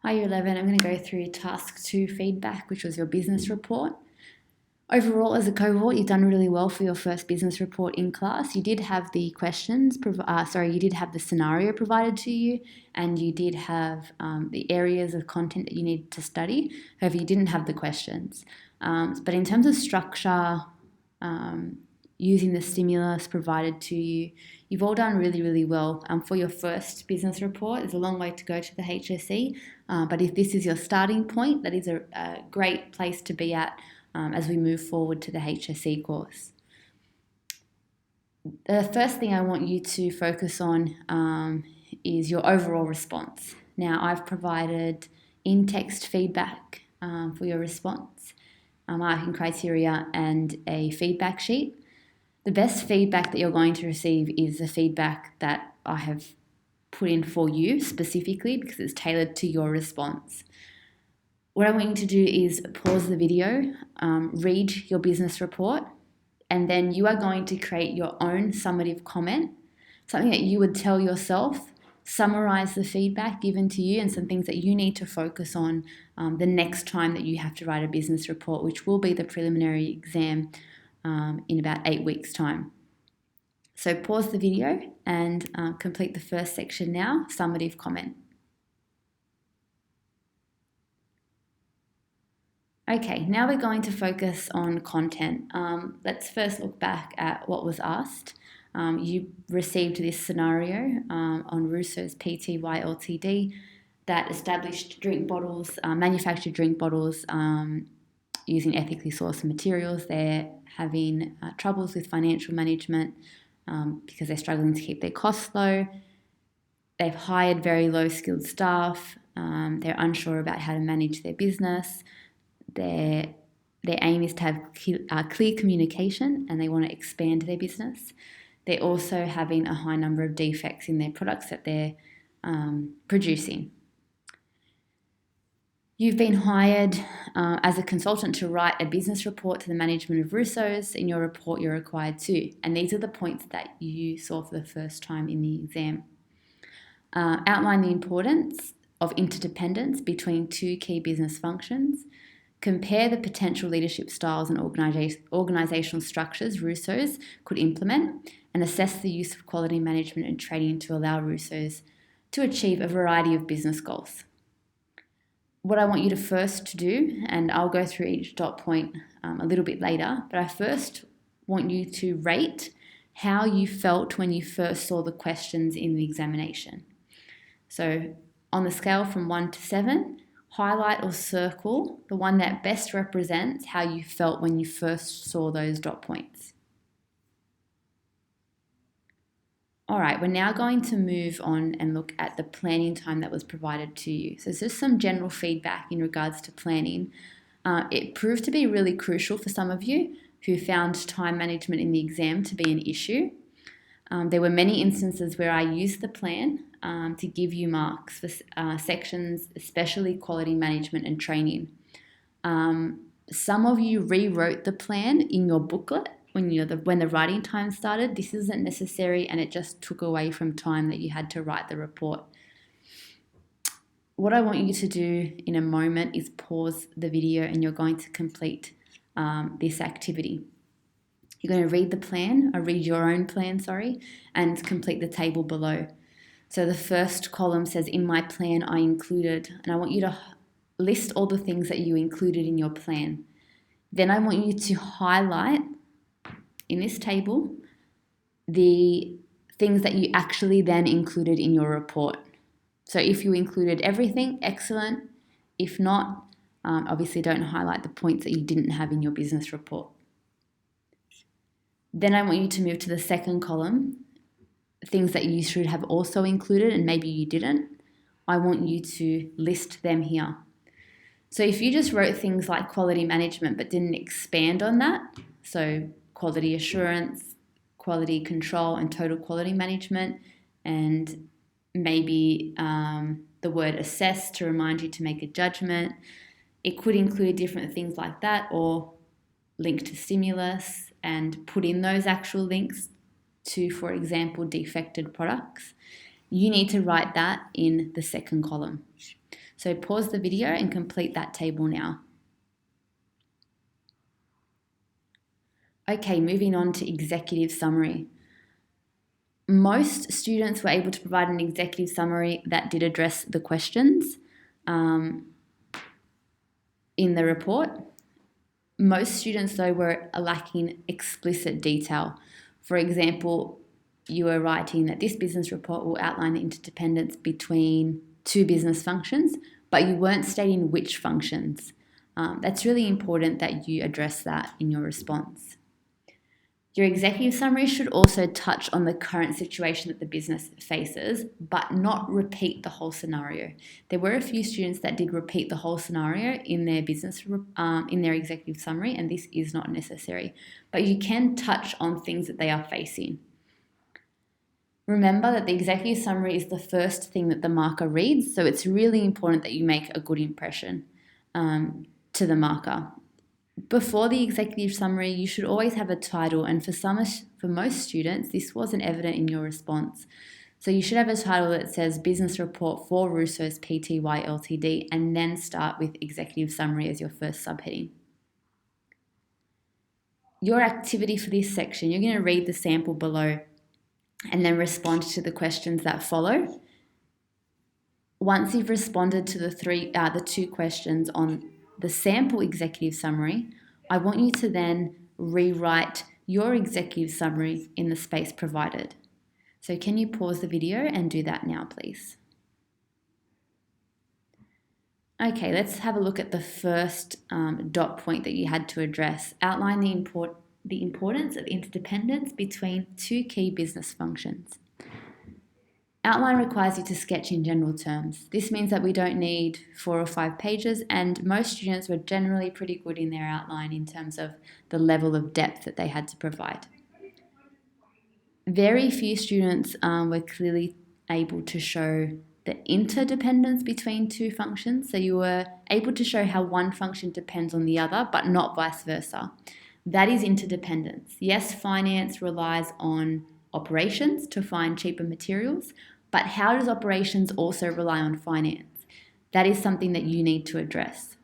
Hi, Year 11. I'm going to go through task 2 feedback, which was your business report. Overall, as a cohort, you've done really well for your first business report in class. You did have the you did have the scenario provided to you, and you did have the areas of content that you needed to study. However, you didn't have the questions. But in terms of structure, using the stimulus provided to you, you've all done really, really well. For your first business report, there's a long way to go to the HSE, but if this is your starting point, that is a great place to be at as we move forward to the HSE course. The first thing I want you to focus on is your overall response. Now, I've provided in-text feedback for your response, marking criteria, and a feedback sheet. The best feedback that you're going to receive is the feedback that I have put in for you specifically because it's tailored to your response. What I want you to do is pause the video, read your business report, and then you are going to create your own summative comment, something that you would tell yourself, summarize the feedback given to you and some things that you need to focus on the next time that you have to write a business report, which will be the preliminary exam in about 8 weeks' time. So pause the video and complete the first section now, summative comment. Okay, now we're going to focus on content. Let's first look back at what was asked. You received this scenario on Russo's Pty Ltd that established drink bottles, manufactured drink bottles using ethically sourced materials. They're having troubles with financial management because they're struggling to keep their costs low. They've hired very low-skilled staff. They're unsure about how to manage their business. Their aim is to have clear communication and they want to expand their business. They're also having a high number of defects in their products that they're producing. You've been hired as a consultant to write a business report to the management of Russo's. In your report, you're required to, and these are the points that you saw for the first time in the exam. Outline the importance of interdependence between two key business functions. Compare the potential leadership styles and organisational structures Russo's could implement, and assess the use of quality management and training to allow Russo's to achieve a variety of business goals. What I want you to first do, and I'll go through each dot point a little bit later, but I first want you to rate how you felt when you first saw the questions in the examination. So on the scale from 1 to 7, highlight or circle the one that best represents how you felt when you first saw those dot points. All right, we're now going to move on and look at the planning time that was provided to you. So there's just some general feedback in regards to planning. It proved to be really crucial for some of you who found time management in the exam to be an issue. There were many instances where I used the plan to give you marks for sections, especially quality management and training. Some of you rewrote the plan in your booklet when the writing time started. This isn't necessary and it just took away from time that you had to write the report. What I want you to do in a moment is pause the video and you're going to complete this activity. You're going to read your own plan, and complete the table below. So the first column says, in my plan I included, and I want you to list all the things that you included in your plan. Then I want you to highlight in this table the things that you actually then included in your report. So if you included everything, excellent. If not, obviously don't highlight the points that you didn't have in your business report. Then I want you to move to the second column, things that you should have also included and maybe you didn't. I want you to list them here. So if you just wrote things like quality management but didn't expand on that, so quality assurance, quality control and total quality management, and maybe the word assess to remind you to make a judgment. It could include different things like that, or link to stimulus and put in those actual links to, for example, defected products. You need to write that in the second column. So pause the video and complete that table now. Okay, moving on to executive summary. Most students were able to provide an executive summary that did address the questions in the report. Most students, though, were lacking explicit detail. For example, you were writing that this business report will outline the interdependence between two business functions, but you weren't stating which functions. That's really important that you address that in your response. Your executive summary should also touch on the current situation that the business faces, but not repeat the whole scenario. There were a few students that did repeat the whole scenario in their in their executive summary, and this is not necessary. But you can touch on things that they are facing. Remember that the executive summary is the first thing that the marker reads, so it's really important that you make a good impression to the marker. Before the executive summary, you should always have a title, and for most students, this wasn't evident in your response. So you should have a title that says Business Report for Russo's Pty Ltd, and then start with executive summary as your first subheading. Your activity for this section, you're going to read the sample below and then respond to the questions that follow. Once you've responded to the two questions on the sample executive summary, I want you to then rewrite your executive summary in the space provided. So can you pause the video and do that now, please? Okay, let's have a look at the first dot point that you had to address. Outline the importance of interdependence between two key business functions. Outline requires you to sketch in general terms. This means that we don't need 4 or 5 pages, and most students were generally pretty good in their outline in terms of the level of depth that they had to provide. Very few students were clearly able to show the interdependence between two functions. So you were able to show how one function depends on the other, but not vice versa. That is interdependence. Yes, finance relies on operations to find cheaper materials, but how does operations also rely on finance? That is something that you need to address.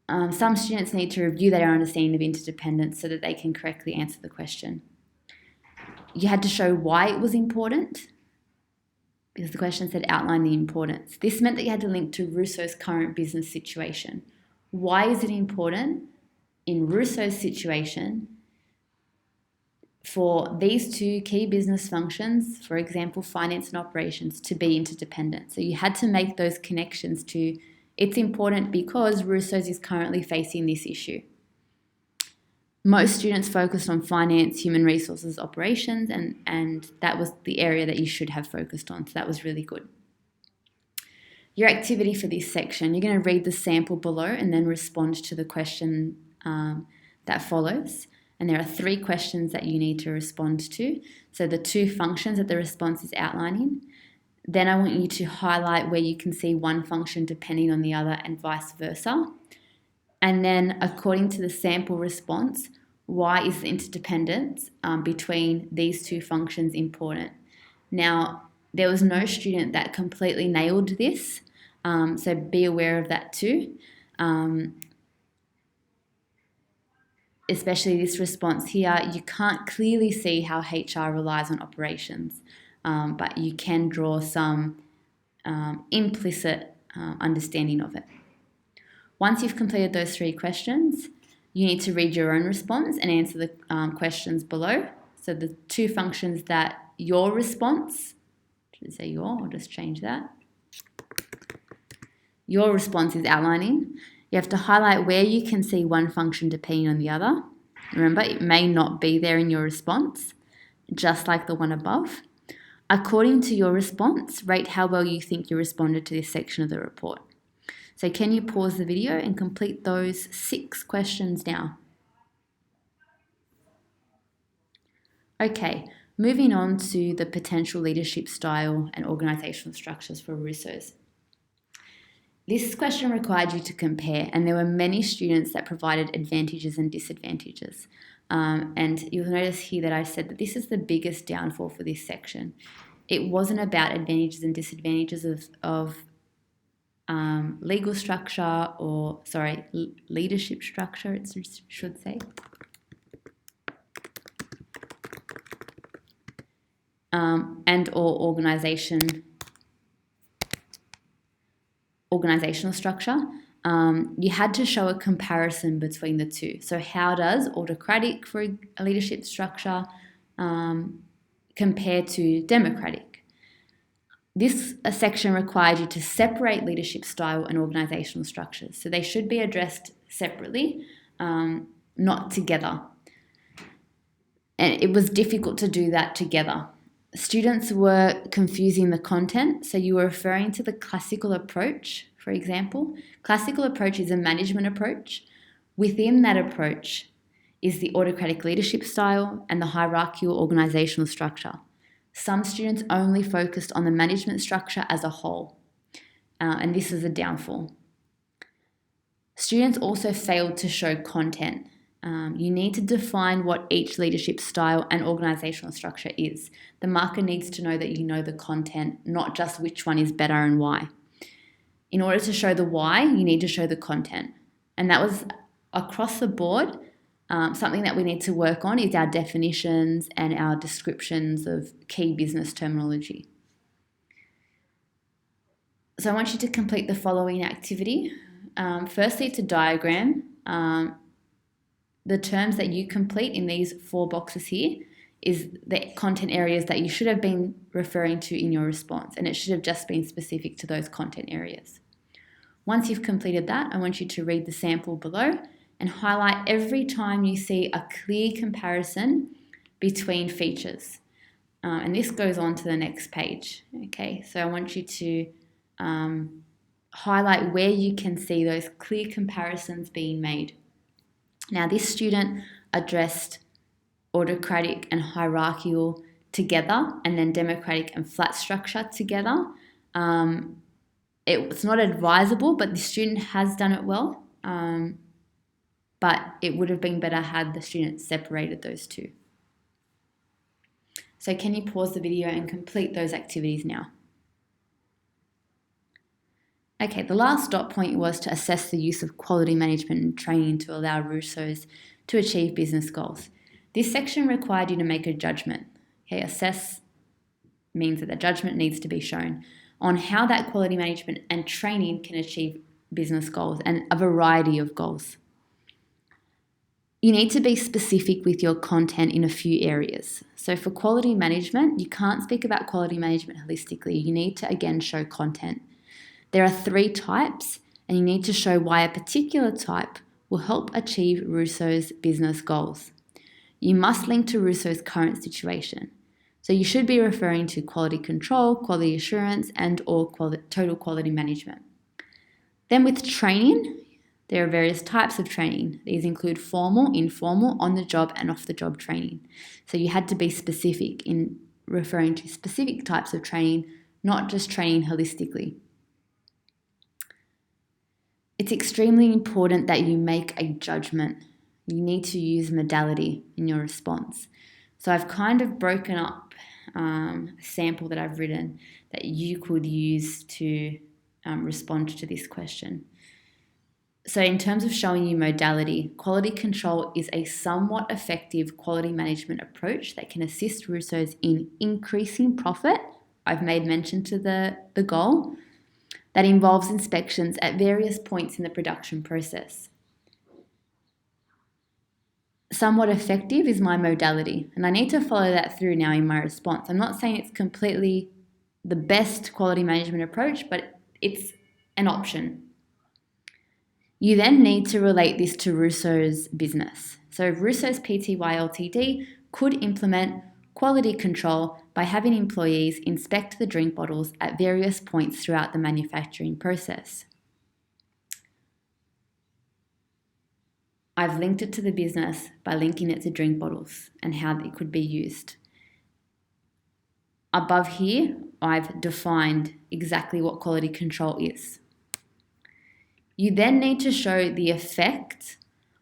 Some students need to review their understanding of interdependence so that they can correctly answer the question. You had to show why it was important, because the question said outline the importance. This meant that you had to link to Russo's current business situation. Why is it important in Russo's situation for these two key business functions, for example, finance and operations, to be interdependent? So you had to make those connections to it's important because Russo's is currently facing this issue. Most students focused on finance, human resources, operations, and that was the area that you should have focused on. So that was really good. Your activity for this section, you're going to read the sample below and then respond to the question that follows. And there are 3 questions that you need to respond to. So the 2 functions that the response is outlining. Then I want you to highlight where you can see one function depending on the other and vice versa. And then according to the sample response, why is the interdependence between these 2 functions important? Now, there was no student that completely nailed this, so be aware of that too. Especially this response here, you can't clearly see how HR relies on operations, but you can draw some implicit understanding of it. Once you've completed those 3 questions, you need to read your own response and answer the questions below. So the 2 functions that your response, should I say your, I'll just change that. Your response is outlining. You have to highlight where you can see one function depending on the other. Remember, it may not be there in your response, just like the one above. According to your response, rate how well you think you responded to this section of the report. So can you pause the video and complete those 6 questions now? Okay, moving on to the potential leadership style and organisational structures for Russo's. This question required you to compare, and there were many students that provided advantages and disadvantages. And you'll notice here that I said that this is the biggest downfall for this section. It wasn't about advantages and disadvantages of legal structure, leadership structure, it should say. And or organizational structure. You had to show a comparison between the two. So how does autocratic for a leadership structure compare to democratic? This section requires you to separate leadership style and organizational structures. So they should be addressed separately, not together. And it was difficult to do that together. Students were confusing the content. So you were referring to the classical approach, for example. Classical approach is a management approach. Within that approach is the autocratic leadership style and the hierarchical organizational structure. Some students only focused on the management structure as a whole, and this is a downfall. Students also failed to show content. You need to define what each leadership style and organizational structure is. The marker needs to know that you know the content, not just which one is better and why. In order to show the why, you need to show the content. And that was across the board. Something that we need to work on is our definitions and our descriptions of key business terminology. So I want you to complete the following activity. Firstly, it's a diagram. The terms that you complete in these 4 boxes here is the content areas that you should have been referring to in your response, and it should have just been specific to those content areas. Once you've completed that, I want you to read the sample below and highlight every time you see a clear comparison between features. And this goes on to the next page. Okay, so I want you to highlight where you can see those clear comparisons being made. Now, this student addressed autocratic and hierarchical together, and then democratic and flat structure together. It's not advisable, but the student has done it well. But it would have been better had the student separated those two. So can you pause the video and complete those activities now? Okay, the last dot point was to assess the use of quality management and training to allow Russo's to achieve business goals. This section required you to make a judgment. Okay, assess means that the judgment needs to be shown on how that quality management and training can achieve business goals and a variety of goals. You need to be specific with your content in a few areas. So for quality management, you can't speak about quality management holistically. You need to, again, show content. There are 3 types, and you need to show why a particular type will help achieve Russo's business goals. You must link to Russo's current situation. So you should be referring to quality control, quality assurance, and or total quality management. Then with training, there are various types of training. These include formal, informal, on-the-job, and off-the-job training. So you had to be specific in referring to specific types of training, not just training holistically. It's extremely important that you make a judgment. You need to use modality in your response. So I've kind of broken up a sample that I've written that you could use to respond to this question. So in terms of showing you modality, quality control is a somewhat effective quality management approach that can assist Russo's in increasing profit. I've made mention to the goal that involves inspections at various points in the production process. Somewhat effective is my modality, and I need to follow that through now in my response. I'm not saying it's completely the best quality management approach, but it's an option. You then need to relate this to Russo's business. So Russo's Pty Ltd could implement quality control by having employees inspect the drink bottles at various points throughout the manufacturing process. I've linked it to the business by linking it to drink bottles and how it could be used. Above here, I've defined exactly what quality control is. You then need to show the effect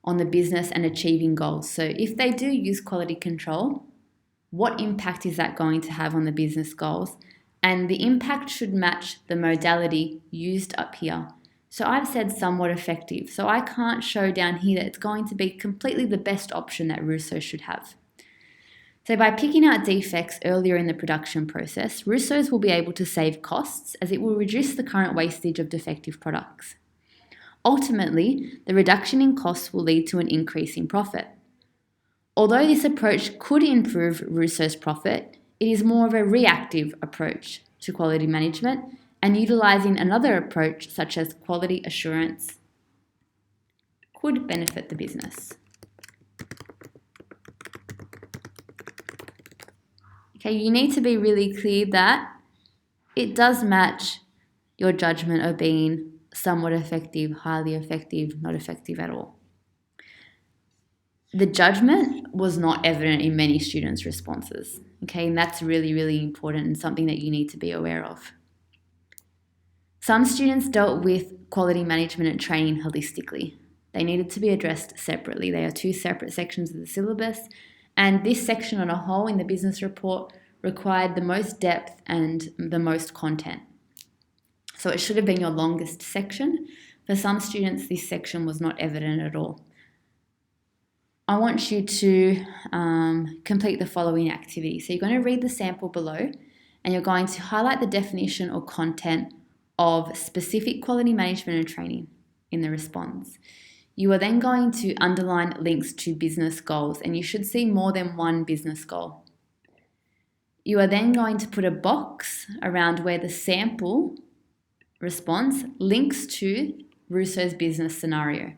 on the business and achieving goals. So if they do use quality control, what impact is that going to have on the business goals? and the impact should match the modality used up here. So I've said somewhat effective, so I can't show down here that it's going to be completely the best option that Russo should have. So by picking out defects earlier in the production process, Russo's will be able to save costs as it will reduce the current wastage of defective products. Ultimately, the reduction in costs will lead to an increase in profit. Although this approach could improve Russo's profit, it is more of a reactive approach to quality management, and utilising another approach such as quality assurance could benefit the business. Okay, you need to be really clear that it does match your judgment of being somewhat effective, highly effective, not effective at all. The judgment was not evident in many students' responses, okay, and that's really, really important and something that you need to be aware of. Some students dealt with quality management and training holistically. They needed to be addressed separately. They are two separate sections of the syllabus, and this section on a whole in the business report required the most depth and the most content. So it should have been your longest section. For some students, this section was not evident at all. I want you to complete the following activity. So you're going to read the sample below and you're going to highlight the definition or content of specific quality management and training in the response. You are then going to underline links to business goals, and you should see more than one business goal. You are then going to put a box around where the sample response links to Russo's business scenario.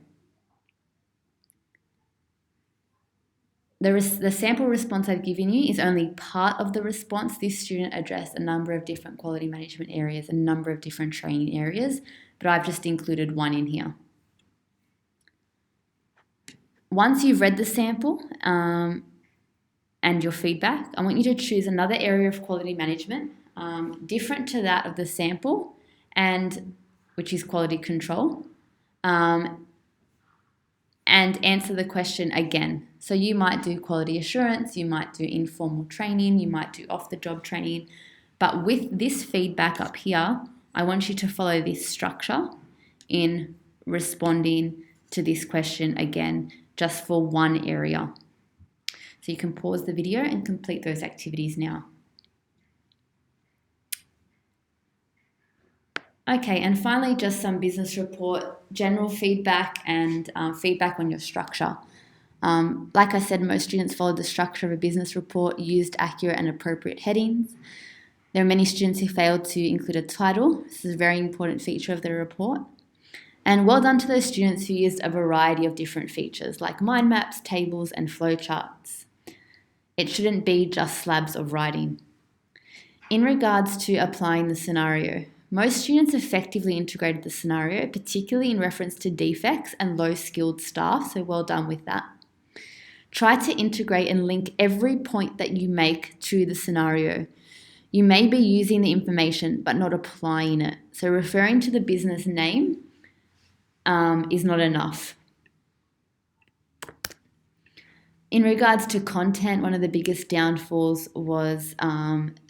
The sample response I've given you is only part of the response. This student addressed a number of different quality management areas, a number of different training areas, but I've just included one in here. Once you've read the sample and your feedback, I want you to choose another area of quality management different to that of the sample, and which is quality control, and answer the question again. So you might do quality assurance, you might do informal training, you might do off-the-job training, but with this feedback up here, I want you to follow this structure in responding to this question again, just for one area. So you can pause the video and complete those activities now. Okay, and finally, just some business report, general feedback and feedback on your structure. Like I said, most students followed the structure of a business report, used accurate and appropriate headings. There are many students who failed to include a title. This is a very important feature of the report. And well done to those students who used a variety of different features like mind maps, tables, and flowcharts. It shouldn't be just slabs of writing. In regards to applying the scenario, most students effectively integrated the scenario, particularly in reference to defects and low-skilled staff, so well done with that. Try to integrate and link every point that you make to the scenario. You may be using the information but not applying it, so referring to the business name is not enough. In regards to content, one of the biggest downfalls was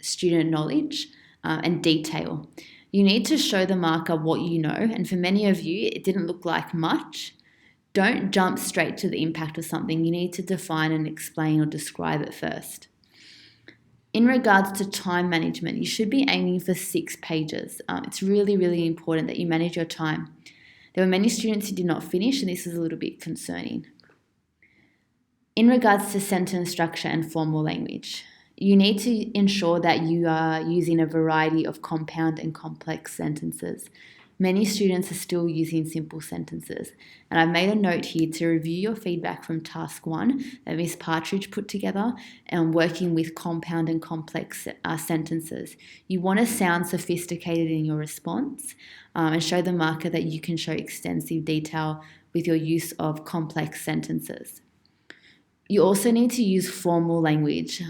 student knowledge and detail. You need to show the marker what you know, and for many of you, it didn't look like much. Don't jump straight to the impact of something. You need to define and explain or describe it first. In regards to time management, you should be aiming for 6 pages. It's really, really important that you manage your time. There were many students who did not finish, and this is a little bit concerning. In regards to sentence structure and formal language, you need to ensure that you are using a variety of compound and complex sentences. Many students are still using simple sentences, and I've made a note here to review your feedback from task 1 that Ms. Partridge put together and working with compound and complex sentences. You want to sound sophisticated in your response and show the marker that you can show extensive detail with your use of complex sentences. You also need to use formal language.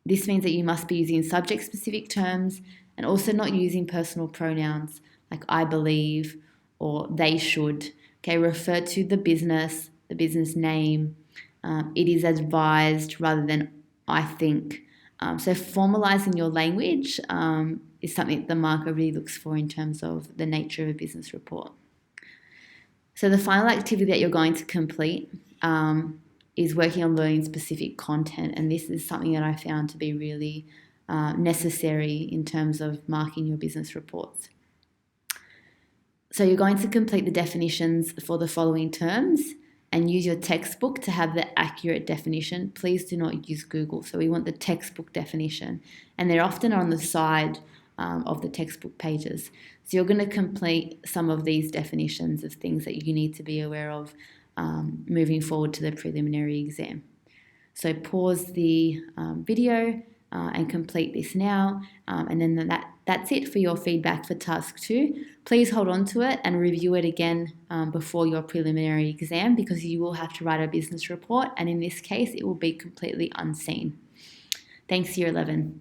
This means that you must be using subject-specific terms and also not using personal pronouns like I believe or they should. Okay, refer to the business name. It is advised rather than I think. So formalizing your language is something the marker really looks for in terms of the nature of a business report. So the final activity that you're going to complete is working on learning specific content, and this is something that I found to be really necessary in terms of marking your business reports. So you're going to complete the definitions for the following terms and use your textbook to have the accurate definition. Please do not use Google. So we want the textbook definition, and they're often on the side of the textbook pages. So you're going to complete some of these definitions of things that you need to be aware of moving forward to the preliminary exam. So pause the video and complete this now, and then that's it for your feedback for task 2. Please hold on to it and review it again before your preliminary exam, because you will have to write a business report, and in this case it will be completely unseen. Thanks, Year 11.